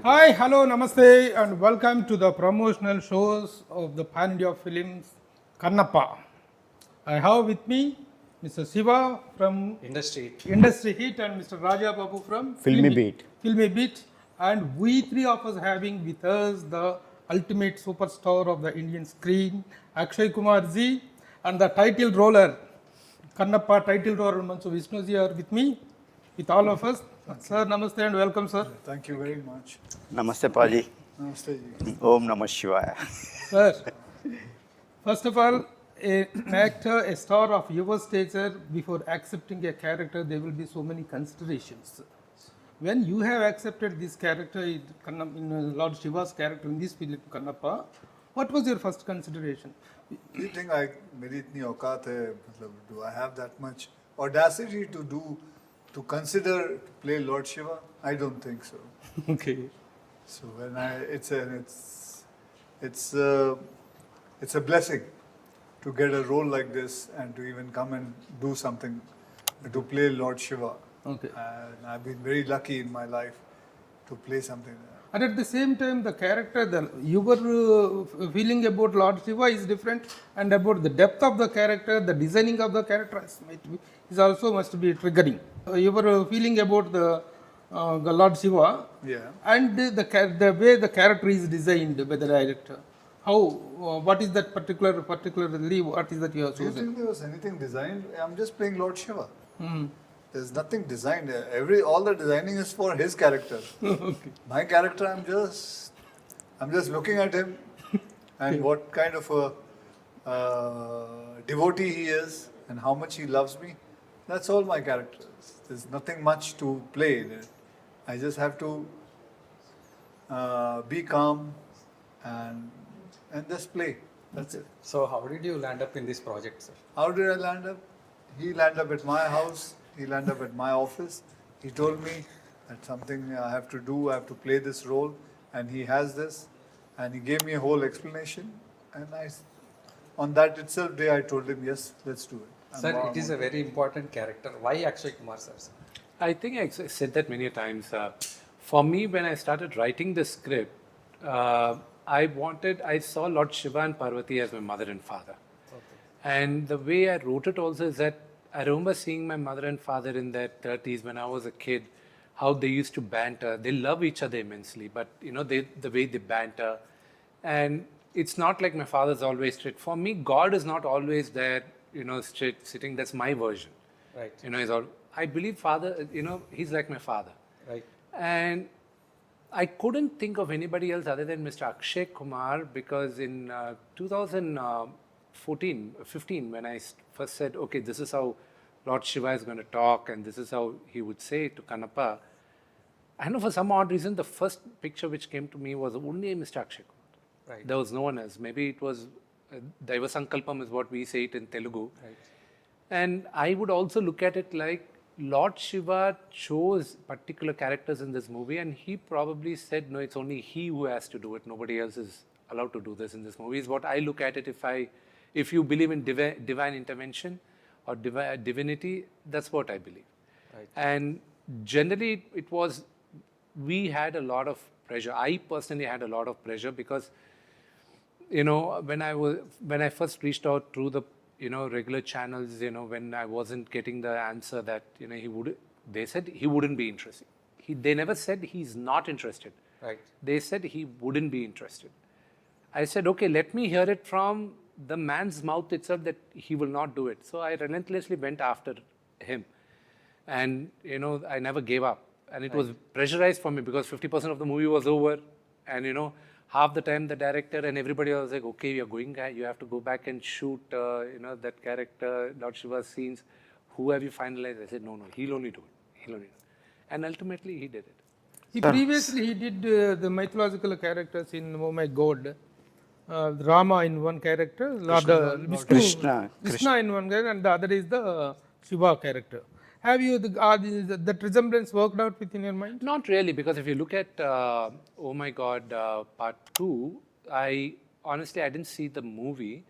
Hi, hello, namaste, and welcome to the promotional shows of the Pan India films Kannappa. I have with me Mr. Siva from Industry Hit and Mr. Rajababu from Filmy Beat. Filmy Beat, and we three of us having with us the ultimate superstar of the Indian screen, Akshay Kumar ji, and the title roller, Kannappa title roller Manchu Vishnu ji are with me, with all of us. Sir, namaste and welcome, sir. Thank you very much. Namaste, Paji. Namaste ji. Om Namah Shivaya. Sir, first of all, an actor, a star of your stature, before accepting a character, there will be so many considerations. When you have accepted this character in Lord Shiva's character in this film Kannappa, what was your first consideration? Do you think मेरी इतनी औकात है, मतलब, do I have that much audacity to consider to play Lord Shiva? I don't think so. Okay. So when it's a blessing to get a role like this and to even come and do something to play Lord Shiva. Okay. And I've been very lucky in my life to play something like that. And at the same time, the character, your feeling about Lord Shiva is different, and about the depth of the character, the designing of the character is also must be triggering. Your feeling about the Lord Shiva, Yeah. and the way the character is designed by the director. How? What is that particularly? What is that you have Do you chosen? think there was anything designed? I'm just playing Lord Shiva. Hmm. There's nothing designed. All the designing is for his character. Okay. My character, I'm just looking at him and what kind of a devotee he is and how much he loves me. That's all my character is. There's nothing much to play in it. I just have to be calm and just play. That's it. So how did you land up in this project, sir? How did I land up? He landed up at my house. He landed up at my office. He told me that something I have to do. I have to play this role, and he has this, and he gave me a whole explanation. And on that itself day, I told him, yes, let's do it. Sir, it is a very important character. Why Akshay Kumar, sir? I think I said that many times. For me, when I started writing the script, I saw Lord Shiva and Parvati as my mother and father. Okay. And the way I wrote it also is that I remember seeing my mother and father in their 30s when I was a kid, how they used to banter. They love each other immensely, but the way they banter. And it's not like my father's always straight. For me, God is not always there, straight sitting. That's my version. Right. I believe father, he's like my father. Right. And I couldn't think of anybody else other than Mr. Akshay Kumar, because in 2015, when I first said, okay, this is how Lord Shiva is going to talk and this is how he would say to Kannappa, I know for some odd reason, the first picture which came to me was only Mr. Akshay Kumar. Right. There was no one else. Maybe it was Daiva Sankalpam is what we say it in Telugu. Right. And I would also look at it like Lord Shiva chose particular characters in this movie, and he probably said, no, it's only he who has to do it. Nobody else is allowed to do this in this movie, is what I look at it. If you believe in divine intervention or divinity, that's what I believe. Right. And generally, we had a lot of pressure. I personally had a lot of pressure because, when I first reached out through the regular channels, when I wasn't getting the answer that, they said he wouldn't be interested. They never said he's not interested. Right. They said he wouldn't be interested. I said, okay, let me hear it from the man's mouth itself that he will not do it. So I relentlessly went after him. And, I never gave up. And it was pressurized for me because 50% of the movie was over. And, half the time the director and everybody was like, okay, you're going, you have to go back and shoot, that character, Lord Shiva's scenes. Who have you finalized? I said, no, he'll only do it. And ultimately he did it. Previously he did the mythological characters in Oh My God. Rama in one character, Krishna in one character, and the other is the Shiva character. Have you that resemblance worked out within your mind? Not really, because if you look at Oh My God Part 2, I didn't see the movie,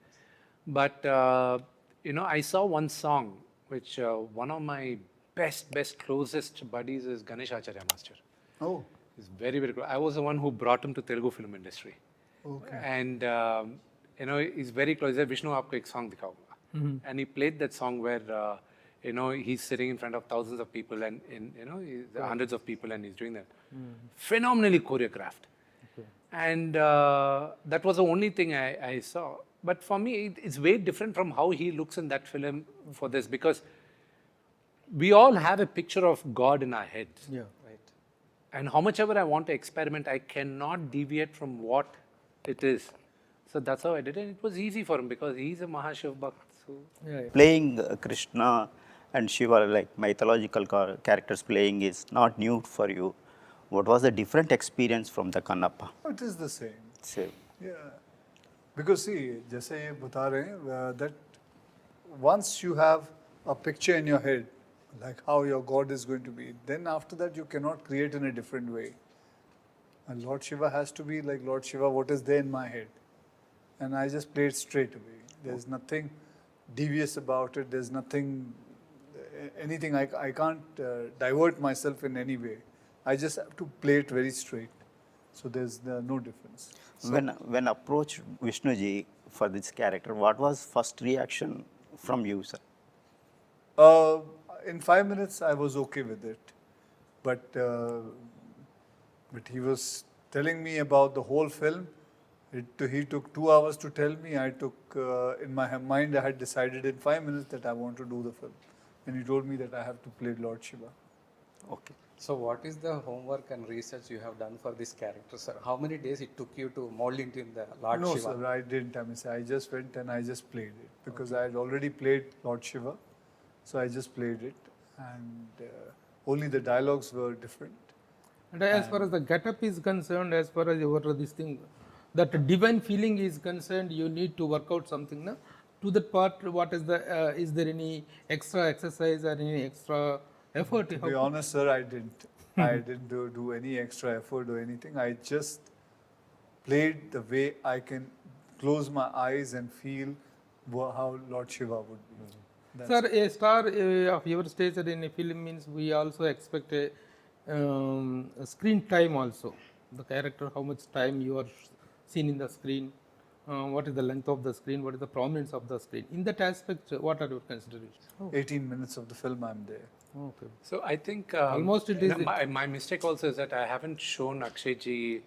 but I saw one song which one of my best closest buddies is Ganesh Acharya Master. Oh. He's very, very good. I was the one who brought him to Telugu film industry. Okay. And, he's very close. He said, Vishnu, aapko ek song dikhaunga. And he played that song where, he's sitting in front of thousands of people and, hundreds of people and he's doing that. Phenomenally choreographed. And that was the only thing I saw. But for me, it's way different from how he looks in that film for this, because we all have a picture of God in our heads. Yeah. Right. And how much ever I want to experiment, I cannot deviate from what it is. So that's how I did it. And it was easy for him because he's a Mahashiv Bhakt. So Yeah. Playing Krishna and Shiva, like mythological characters playing, is not new for you. What was the different experience from the Kannappa? It is the same. Same. Yeah. Because see, जैसे ये बता रहे हैं that once you have a picture in your head, like how your God is going to be, then after that you cannot create in a different way. And Lord Shiva has to be like Lord Shiva, what is there in my head. And I just played straight away. There's nothing devious about it. There's nothing, anything, I can't divert myself in any way. I just have to play it very straight. So there's no difference. When approached Vishnuji for this character, what was first reaction from you, sir? In 5 minutes, I was okay with it. But he was telling me about the whole film. He took 2 hours to tell me. I took, in my mind, I had decided in 5 minutes that I want to do the film. And he told me that I have to play Lord Shiva. Okay. So what is the homework and research you have done for this character, sir? How many days it took you to mold into the Lord No, Shiva? sir, I didn't. I just went and I just played it because I had already played Lord Shiva. So I just played it. And only the dialogues were different. And as far as the get-up is concerned, as far as your this thing, that divine feeling is concerned, you need to work out something. Na? To that part, what is the, is there any extra exercise or any extra effort? To be honest, sir, I didn't. I didn't do any extra effort or anything. I just played the way I can close my eyes and feel how Lord Shiva would be. That's Sir, a star of your stature in a film means we also expect a screen time also. The character, how much time you are seen in the screen, what is the length of the screen, what is the prominence of the screen. In that aspect, what are your considerations? 18 minutes of the film, I'm there. Okay. So I think Almost it is my mistake also is that I haven't shown Akshay ji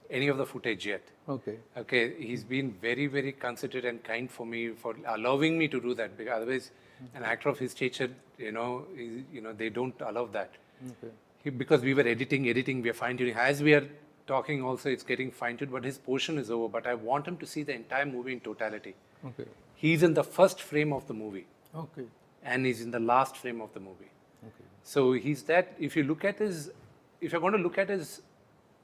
any of the footage yet. Okay. Okay, he's been very, very considerate and kind for me for allowing me to do that, because otherwise an actor of his stature, they don't allow that. Okay. Because we were editing, we are fine-tuning. As we are talking also, it's getting fine-tuned, but his portion is over. But I want him to see the entire movie in totality. Okay. He's in the first frame of the movie. Okay. And he's in the last frame of the movie. Okay. So he's that, if you're going to look at his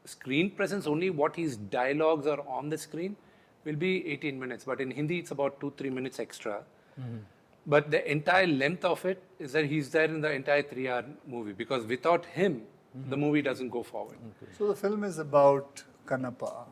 screen presence, only what his dialogues are on the screen will be 18 minutes. But in Hindi, it's about 2-3 minutes extra. But the entire length of it is that he's there in the entire 3-hour movie, because without him, the movie doesn't go forward. So the film is about Kannappa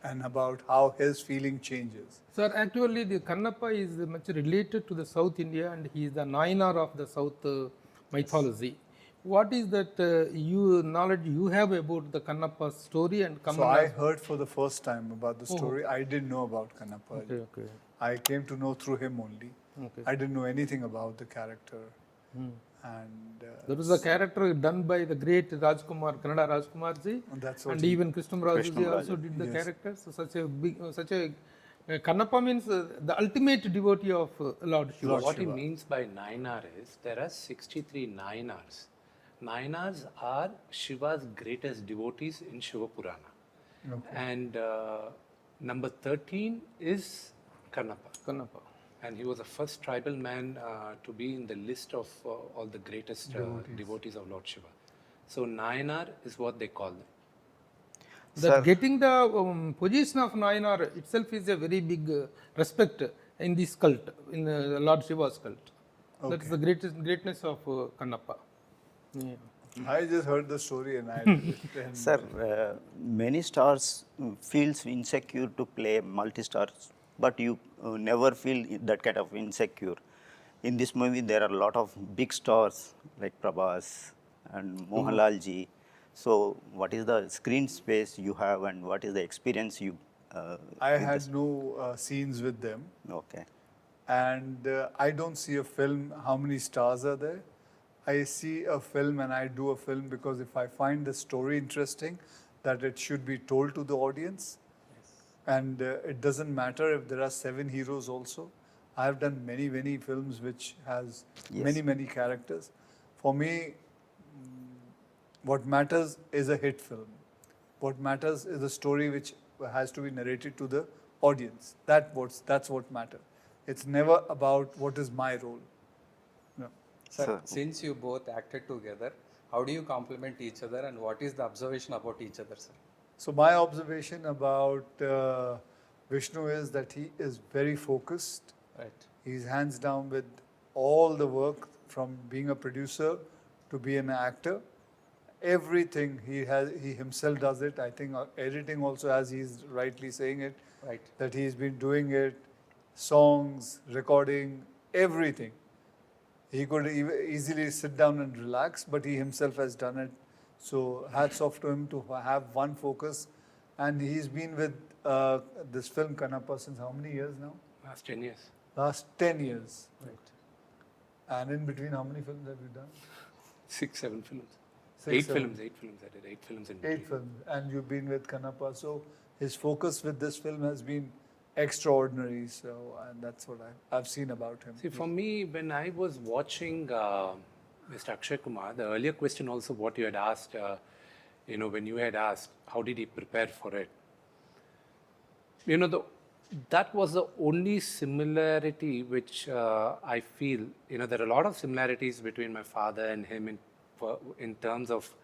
and about how his feeling changes. Sir, actually the Kannappa is much related to the South India and he is the Nayanar of the South mythology. What is that knowledge you have about the Kannappa story and So I heard for the first time about the story. I didn't know about Kannappa. Okay, okay. I came to know through him only. Okay. I didn't know anything about the character. And There was a character done by the great Rajkumar, Kannada Rajkumar ji, that's what and he- even Krishnamuraju ji also did the character. So such a Kannappa means the ultimate devotee of Lord Shiva. What he means by Nayanar is there are 63 Nayanars. Nayanars are Shiva's greatest devotees in Shiva Purana. And number 13 is Kannappa. Kannappa. And he was the first tribal man to be in the list of all the greatest devotees of Lord Shiva. So Nayanar is what they call them. That getting the position of Nayanar itself is a very big respect in this cult, in Lord Shiva's cult. That is the greatness of Kannappa. Yeah. I just heard the story and I did it. And Sir, many stars feels insecure to play multi-stars, but you never feel that kind of insecure. In this movie, there are a lot of big stars like Prabhas and Mohanlal ji. So, what is the screen space you have, and what is the experience you? I with had this? no scenes with them. Okay. And I don't see a film how many stars are there. I see a film and I do a film because if I find the story interesting, that it should be told to the audience. And it doesn't matter if there are 7 heroes also. I have done many films which has Yes. many characters. For me, what matters is a hit film. What matters is a story which has to be narrated to the audience. That's what matters. It's never about what is my role. No. Sir, So- since you both acted together, how do you complement each other and what is the observation about each other, sir? So my observation about Vishnu is that he is very focused. Right. He's hands down with all the work from being a producer to be an actor. Everything he himself does it. I think editing also, as he's rightly saying it, Right. that he's been doing it, songs, recording, everything. He could easily sit down and relax, but he himself has done it. So hats off to him to have one focus. And he's been with this film Kannappa since how many years now? Last 10 years. Last 10 years. Right. And in between, how many films have you done? 6, 7 films. 6, 8 7. films. 8 films. I did 8 films in 8 films. And you've been with Kannappa. So his focus with this film has been extraordinary. So, and that's what I've seen about him. See, for me, when I was watching Mr. Akshay Kumar, the earlier question also what you had asked, when you had asked, how did he prepare for it? That was the only similarity which I feel, there are a lot of similarities between my father and him in terms of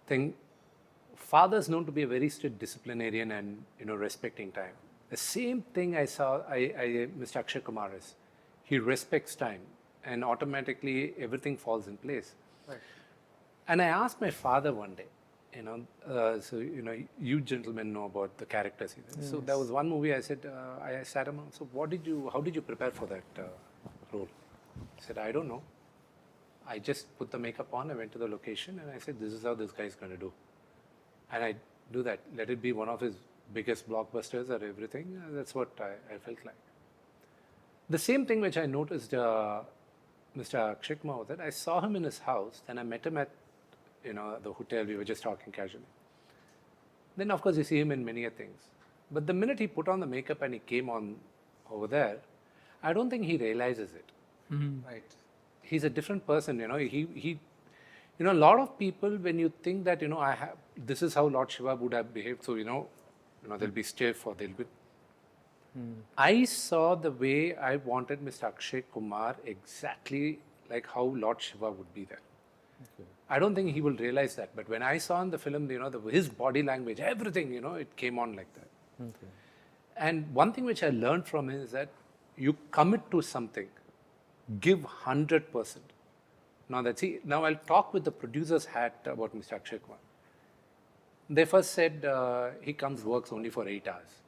thing. Father is known to be a very strict disciplinarian and, respecting time. The same thing I saw, Mr. Akshay Kumar is. He respects time and automatically everything falls in place. Right. And I asked my father one day, you gentlemen know about the characters. So there was one movie I said, I sat him, so how did you prepare for that role? He said, I don't know. I just put the makeup on, I went to the location and I said, this is how this guy is going to do. And I do that. Let it be one of his biggest blockbusters or everything. That's what I felt like. The same thing which I noticed Mr. Akshay Kumar was that I saw him in his house, then I met him at the hotel, we were just talking casually. Then of course you see him in many things. But the minute he put on the makeup and he came on over there, I don't think he realizes it. Right. He's a different person, a lot of people, when you think that, this is how Lord Shiva would have behaved, so, they'll be stiff or they'll be... I saw the way I wanted Mr. Akshay Kumar exactly like how Lord Shiva would be there. Okay. I don't think he will realize that, but when I saw in the film, his body language, everything, it came on like that. Okay. And one thing which I learned from him is that you commit to something, give 100%. Now I'll talk with the producer's hat about Mr. Akshay Kumar. They first said he works only for 8 hours.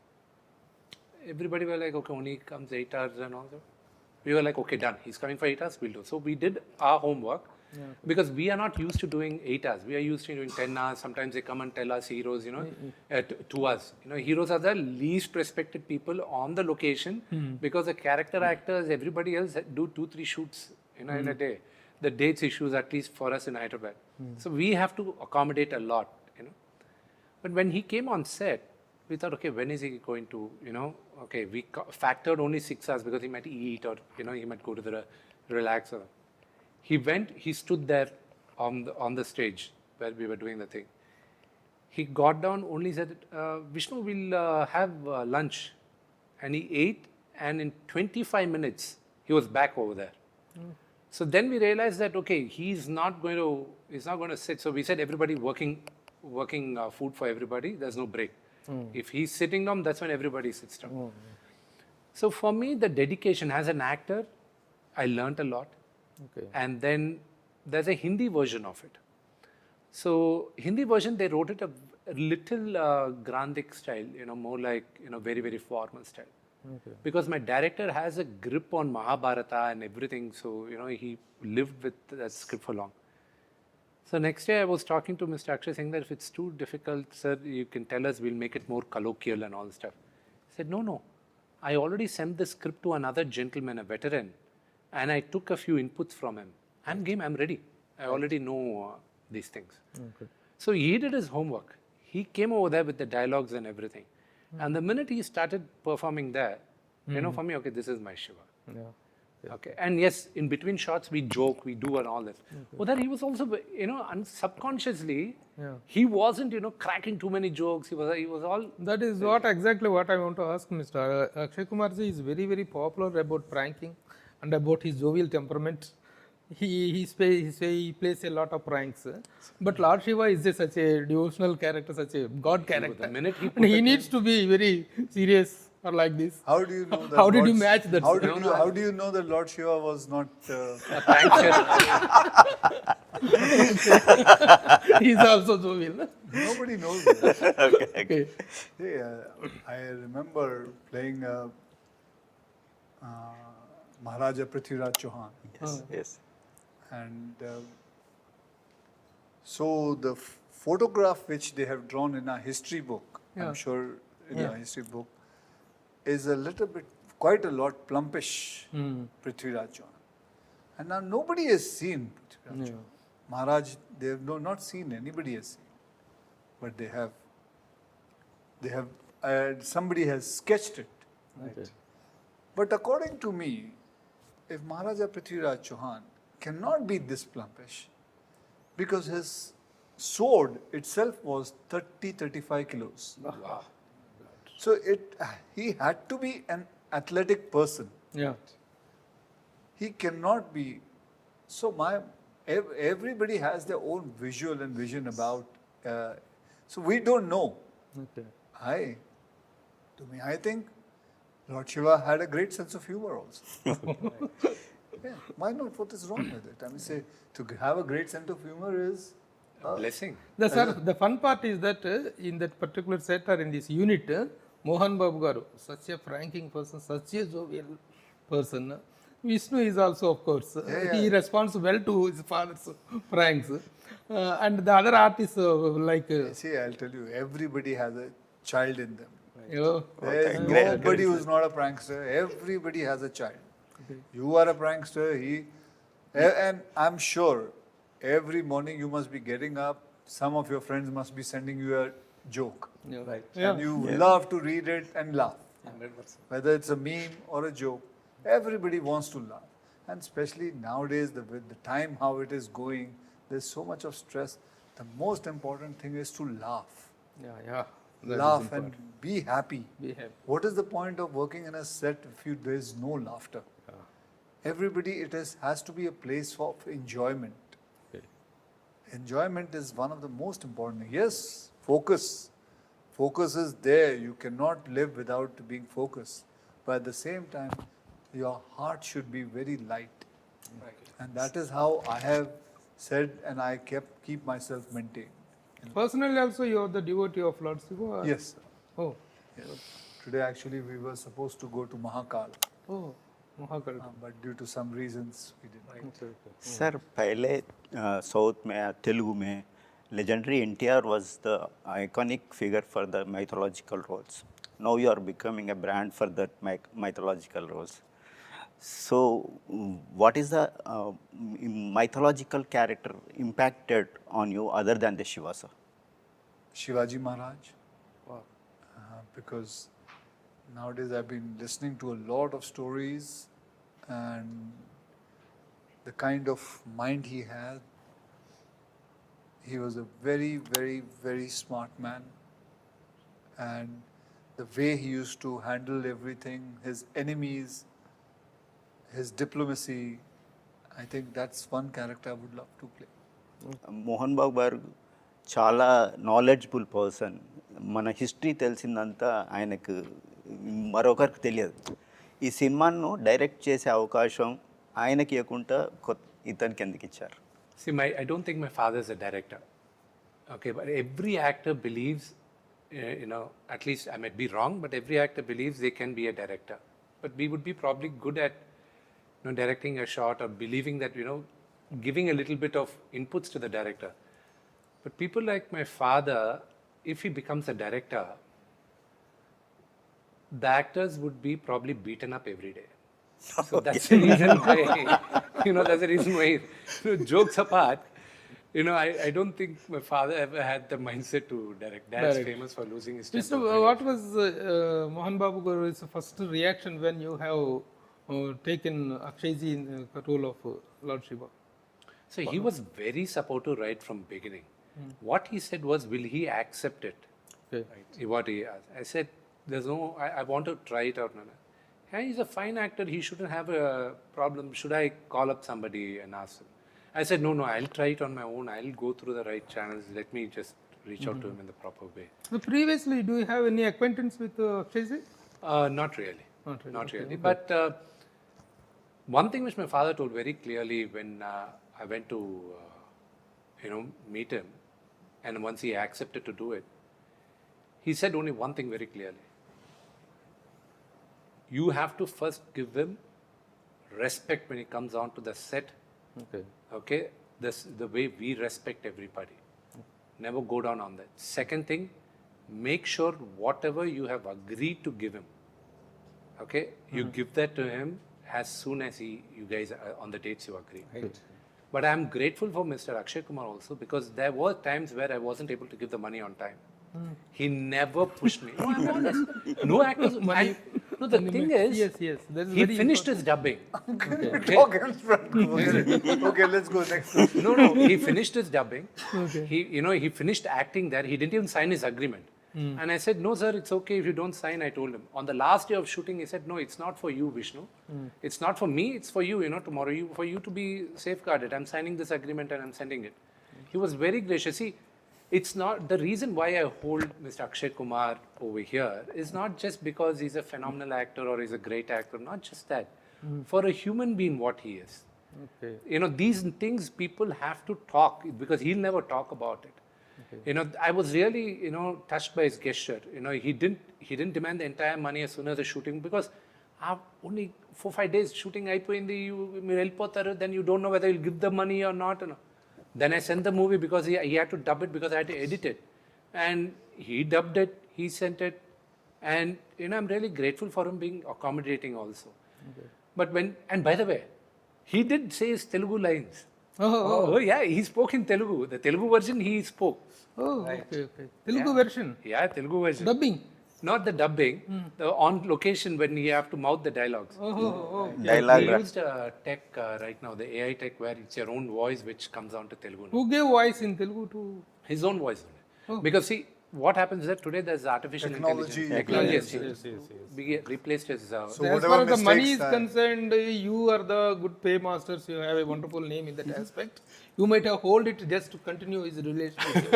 Everybody were like, okay, only comes 8 hours and all that. We were like, okay, done. He's coming for 8 hours, we'll do. So we did our homework because we are not used to doing 8 hours. We are used to doing 10 hours. Sometimes they come and tell us heroes, to us. Heroes are the least respected people on the location because the character actors, everybody else do 2-3 shoots, in a day. The dates issues, at least for us in Hyderabad. So we have to accommodate a lot, But when he came on set, we thought, okay, when is he going to, okay, we factored only 6 hours because he might eat or, he might go to the relax. He stood there on the stage where we were doing the thing. He got down, only said, Vishnu, we'll have lunch. And he ate, and in 25 minutes, he was back over there. So then we realized that, okay, he's not going to sit. So we said, everybody working food for everybody, there's no break. If he's sitting down, that's when everybody sits down. So for me, the dedication as an actor, I learnt a lot. Okay. And then there's a Hindi version of it. So Hindi version, they wrote it a little Grandic style, more like, very, very formal style. Okay. Because my director has a grip on Mahabharata and everything. So, he lived with that script for long. So next day I was talking to Mr. Akshay saying that if it's too difficult, sir, you can tell us, we'll make it more colloquial and all this stuff. He said, no. I already sent the script to another gentleman, a veteran, and I took a few inputs from him. I'm game, I'm ready. I already know these things. Okay. So he did his homework. He came over there with the dialogues and everything. And the minute he started performing there, for me, okay, this is my Shiva. Yeah. Okay, and yes, in between shots we joke, we do and all that. But that he was also, subconsciously, he wasn't, cracking too many jokes. He was all. That is exactly what I want to ask Mr. Akshay Kumar ji is very, very popular about pranking and about his jovial temperament. He plays a lot of pranks. But Lord Shiva is such a devotional character, such a God character. The minute he And he needs to be very serious or like this. How do you know that? How did you match that? How do you know that Lord Shiva was not? a prankster. He is also jovial. Nobody knows that. Okay. Hey, I remember playing Maharaja Prithviraj Chauhan. Yes. And so the photograph which they have drawn in a history book, I'm sure in a history book, is a little bit, quite a lot plumpish Prithviraj Chauhan. And now nobody has seen Prithviraj Chauhan. Maharaj, they have not seen, anybody has seen. But they have, somebody has sketched it. Okay. But according to me, if Maharaja Prithviraj Chauhan cannot be this plumpish, because his sword itself was 30-35 kilos. Wow. So he had to be an athletic person. Yeah. He cannot be. So everybody has their own visual and vision about. So we don't know. Okay. I think Lord Shiva had a great sense of humor also. Yeah, why not? What is wrong with it? I mean, say to have a great sense of humor is Blessing. The fun part is that in that particular set or in this unit, Mohan Babu garu, such a pranking person, such a jovial person. Vishnu is also, of course, he responds well to his father's pranks. And the other artists see, I'll tell you, everybody has a child in them. Right. There's nobody who's not a prankster. Everybody has a child. You are a prankster. And I'm sure every morning you must be getting up. Some of your friends must be sending you a joke. Right. And you love to read it and laugh. 100%. Whether it's a meme or a joke, everybody wants to laugh. And especially nowadays, with the time how it is going, there's so much of stress. The most important thing is to laugh. Yeah. That is Laugh important. and be happy. Be happy. What is the point of working in a set if there is no laughter? Everybody, has to be a place of enjoyment. Okay. Enjoyment is one of the most important. Yes, focus. Focus is there. You cannot live without being focused. But at the same time, your heart should be very light. Right. And that is how I have said and I keep myself maintained. Personally, also, you are the devotee of Lord Shiva? Or? Yes. Oh. Yes. Today, actually, we were supposed to go to Mahakal. Oh. Mahakal. But due to some reasons, we didn't. Okay. Sir, पहले south में तेलुगु में legendary NTR was the iconic figure for the mythological roles. Now you are becoming a brand for the mythological roles. So, what is the mythological character impacted on you other than the Shiva, sir? Shivaji Maharaj. Wow. Because nowadays I've been listening to a lot of stories and the kind of mind he had. He was a very, very, very smart man. And the way he used to handle everything, his enemies, his diplomacy, I think that's one character I would love to play. Mohan Babu గారు చాలా knowledgeable person. మన history తెలిసిందంతా ఆయనకు మరొకరికి తెలియదు. ఈ సినిమాను direct చేసే అవకాశం ఆయనకి ఇవ్వకుండా ఇతనికి ఎందుకు ఇచ్చారు? See, I don't think my father is a director. Okay, but every actor believes, at least I might be wrong, but every actor believes they can be a director. But we would be probably good at directing a shot or believing that, giving a little bit of inputs to the director. But people like my father, if he becomes a director, the actors would be probably beaten up every day. So that's the reason why, that's the reason why, jokes apart, I don't think my father ever had the mindset to direct. Dad's famous for losing his temper. Mr. What was Mohan Babu Garu's first reaction when you have taken Akshayji in the role of Lord Shiva? So he was very supportive right from beginning. What he said was, will he accept it? Okay. Right. What he asked. I said, there's no, I want to try it out. Hey, he's a fine actor. He shouldn't have a problem. Should I call up somebody and ask him? I said, no, I'll try it on my own. I'll go through the right channels. Let me just reach out to him in the proper way. So previously, do you have any acquaintance with Akshayji? Not really. Not really. Okay. But one thing which my father told very clearly when I went to, meet him, and once he accepted to do it, he said only one thing very clearly. You have to first give him respect when he comes onto the set. Okay. Okay? The way we respect everybody. Never go down on that. Second thing, make sure whatever you have agreed to give him, okay, you give that to him as soon as you guys are on the dates you agree. Right. But I'm grateful for Mr. Akshay Kumar also, because there were times where I wasn't able to give the money on time. He never pushed me. No, I'm honest. No actors. No, the thing is, yes. That is he very finished his dubbing. Okay, let's go next. No, he finished his dubbing. Okay. He finished acting there. He didn't even sign his agreement. And I said, no, sir, it's okay if you don't sign, I told him. On the last day of shooting, he said, no, it's not for you, Vishnu. It's not for me, it's for you, tomorrow, for you to be safeguarded. I'm signing this agreement and I'm sending it. He was very gracious. See, it's not, the reason why I hold Mr. Akshay Kumar over here is not just because he's a phenomenal actor or he's a great actor, not just that. For a human being, what he is. Okay. These things people have to talk, because he'll never talk about it. Okay. I was really, touched by his gesture. He didn't demand the entire money as soon as the shooting, because only 4-5 days shooting అయిపోయింది, then you don't know whether he'll give the money or not. Then I sent the movie because he had to dub it, because I had to edit it. And he dubbed it, he sent it. And, I'm really grateful for him being accommodating also. Okay. But and by the way, he did say his Telugu lines. Oh, yeah, he spoke in Telugu. The Telugu version he spoke. Oh, right. Okay. Telugu version? Yeah, Telugu version. Dubbing? Not the dubbing, the on location when you have to mouth the dialogues. Okay. Dialogue. We used tech right now, the AI tech, where it's your own voice which comes onto Telugu. Who gave voice in Telugu to? His own voice. Because see, what happens is that today there's artificial Technology. intelligence. Yes. We replaced his. So As whatever far as the money is mistakes concerned, you are the good paymasters. You have a wonderful name in that aspect. You might have hold it just to continue his relationship.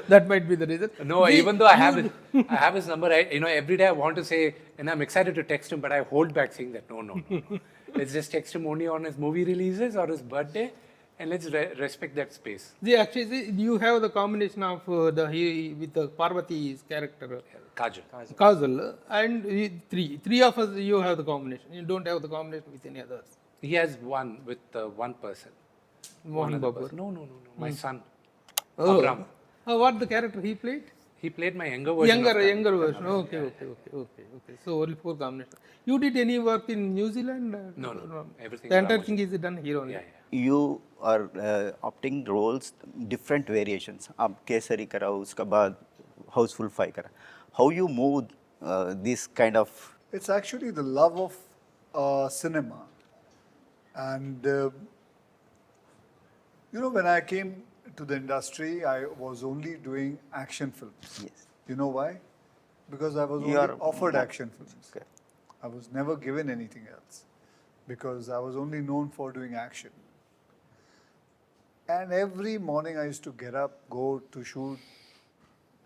That might be the reason. No, even though I have his number, every day I want to say, and I'm excited to text him, but I hold back saying that no. Let's just text him only on his movie releases or his birthday, and let's respect that space. Actually, you have the combination of with the Parvati's character, Kajal, and three of us. You have the combination. You don't have the combination with any others. He has one with one person. Mohan Babu. No. My son. Oh. Abram. What the character he played? He played my younger version. Younger version. Okay. So only 4 combinations. You did any work in New Zealand? No. Everything. The entire thing is done here only. Yeah. You are opting roles, different variations. आप केसरी करा, उसका बाद हाउसफुल 5 करा. How you move this kind of? It's actually the love of cinema. And, when I came to the industry, I was only doing action films. Yes. You know why? Because I was only offered action films. Okay. I was never given anything else, because I was only known for doing action. And every morning I used to get up, go to shoot.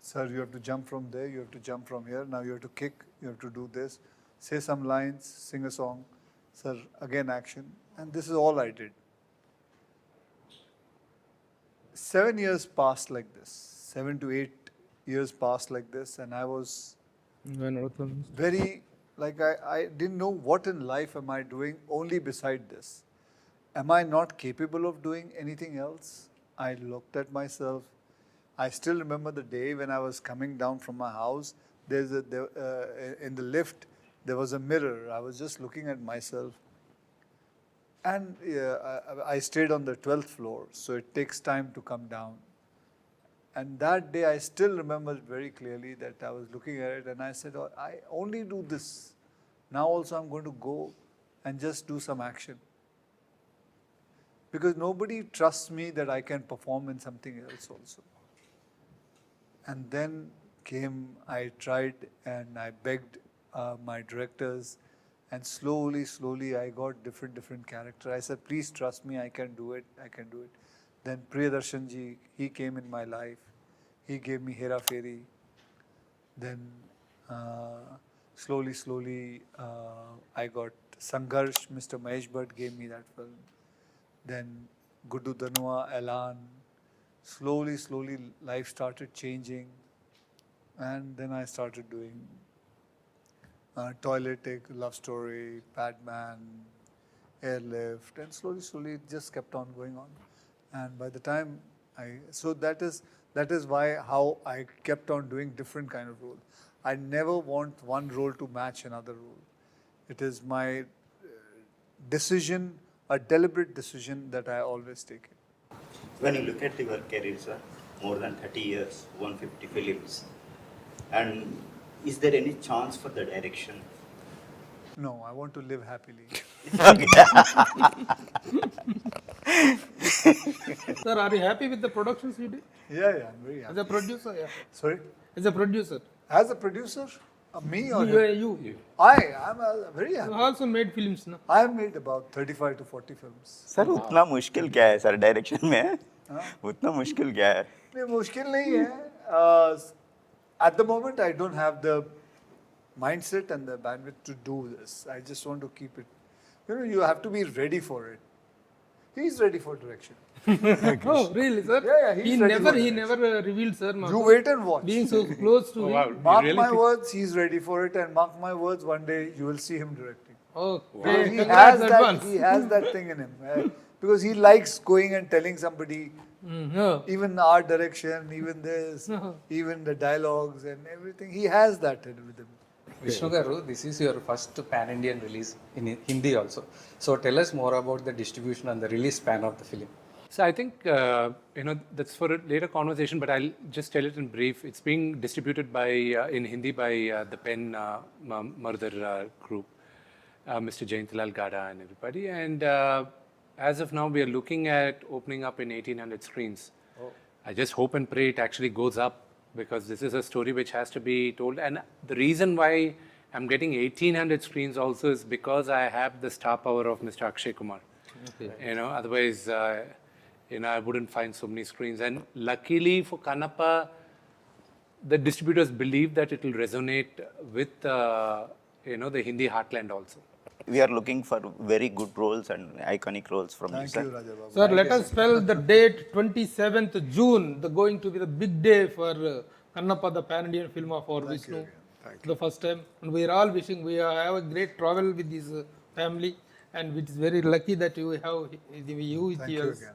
Sir, you have to jump from there, you have to jump from here, now you have to kick, you have to do this, say some lines, sing a song. Sir, again action. And this is all I did. 7 years passed like this. 7 to 8 years passed like this, and I was very, I didn't know what in life am I doing only beside this. am I not capable of doing anything else? I looked at myself. I still remember the day when I was coming down from my house. In the lift, there was a mirror. I was just looking at myself. And I stayed on the 12th floor, so it takes time to come down. And that day, I still remember very clearly that I was looking at it and I said, oh, I only do this. Now also I'm going to go and just do some action. Because nobody trusts me that I can perform in something else also. And then I tried and I begged my directors, and slowly I got different character. I said, please trust me, I can do it. Then Priyadarshanji, he came in my life. He gave me Hera Fairy. Then slowly I got Sangharsh. Mr. Mahesh Bhatt gave me that film. Then Guddu Danua, Elan. Slowly life started changing. And then I started doing Toiletic, Love Story, Padman, Airlift, and slowly it just kept on going on. And by the time that is how I kept on doing different kind of roles. I never want one role to match another role. It is my decision, a deliberate decision that I always take it. When you look at your career, sir, more than 30 years, 150 films, and is there any chance for the direction? No, I want to live happily. Sir, are you happy with the productions you did? Yeah, I'm very happy. As a producer, yeah. Sorry? As a producer. As a producer? Me or You. I'm very You happy. also made films, no? I have made about 35 to 40 films. Sir उतना मुश्किल क्या है sir direction में? उतना मुश्किल क्या है? नहीं मुश्किल नहीं है. At the moment, I don't have the mindset and the bandwidth to do this. I just want to keep it. You have to be ready for it. He's ready for direction. Oh, really, sir? Yeah, he's ready for He it. never revealed, sir. You wait and watch. Being so close to him. Mark my words, he's ready for it, and mark my words, one day you will see him directing. Okay. He Congrats has advance. that thing in him. Because he likes going and telling somebody, even art direction, even this, even the dialogues and everything. He has that with him. Vishnu Garu, this is your first pan-Indian release in Hindi also. So tell us more about the distribution and the release span of the film. So I think, that's for a later conversation, but I'll just tell it in brief. It's being distributed in Hindi by the Pen Murder group, Mr. Jayantilal Gada and everybody. And as of now, we are looking at opening up in 1800 screens. Oh. I just hope and pray it actually goes up, because this is a story which has to be told. And the reason why I'm getting 1800 screens also is because I have the star power of Mr. Akshay Kumar. Okay. Otherwise, I wouldn't find so many screens. And luckily for Kannappa, the distributors believe that it will resonate with, the Hindi heartland also. We are looking for very good roles and iconic roles from you, sir. Thank you, Rajababu. Sir, let us spell the date 27th June, going to be the big day for Kannappa, the pan-Indian film of our Vishnu. The first time. And we are all wishing we have a great travel with his family, and it is very lucky that you have you with Thank you yours. again.